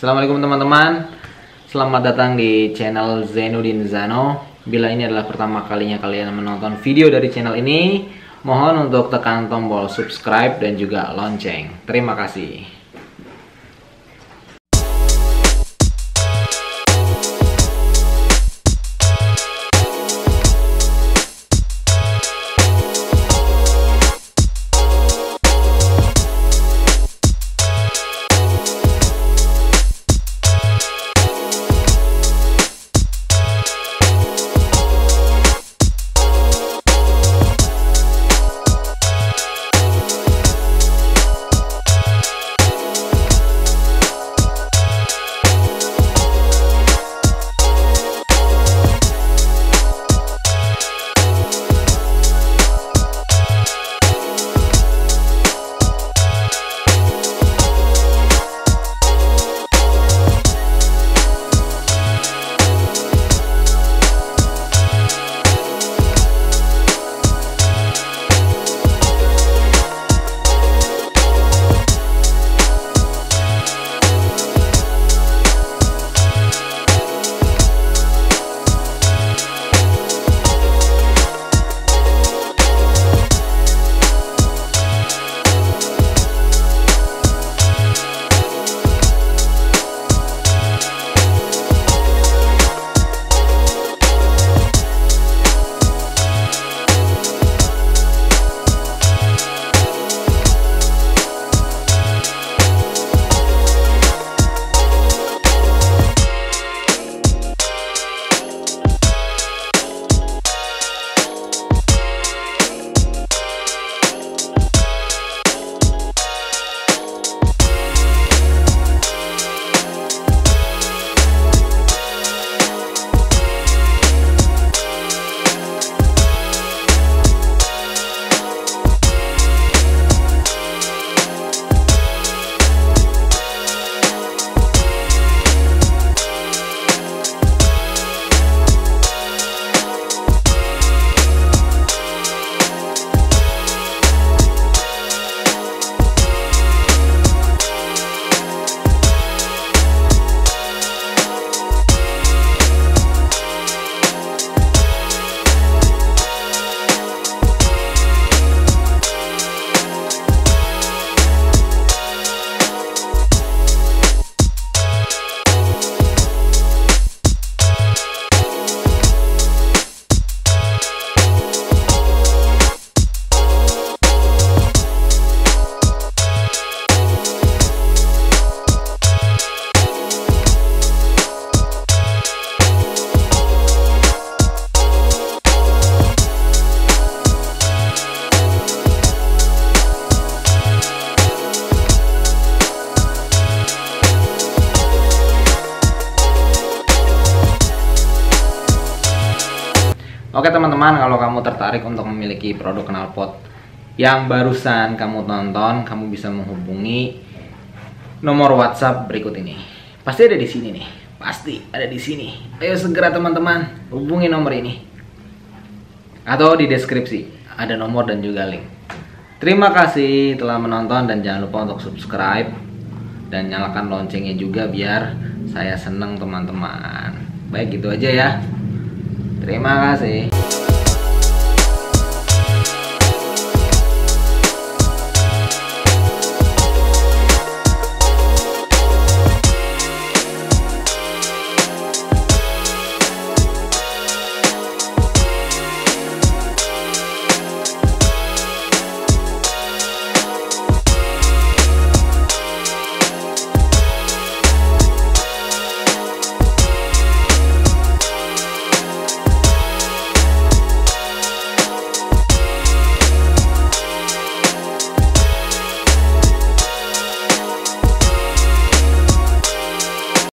Assalamualaikum teman-teman. Selamat datang di channel Zainuddin Zano. Bila ini adalah pertama kalinya kalian menonton video dari channel ini, mohon untuk tekan tombol subscribe dan juga lonceng. Terima kasih. Oke teman-teman, kalau kamu tertarik untuk memiliki produk knalpot yang barusan kamu tonton, kamu bisa menghubungi nomor WhatsApp berikut ini. Pasti ada di sini nih, pasti ada di sini. Ayo segera teman-teman, hubungi nomor ini. Atau di deskripsi, ada nomor dan juga link. Terima kasih telah menonton dan jangan lupa untuk subscribe dan nyalakan loncengnya juga biar saya seneng teman-teman. Baik, gitu aja ya. Terima kasih.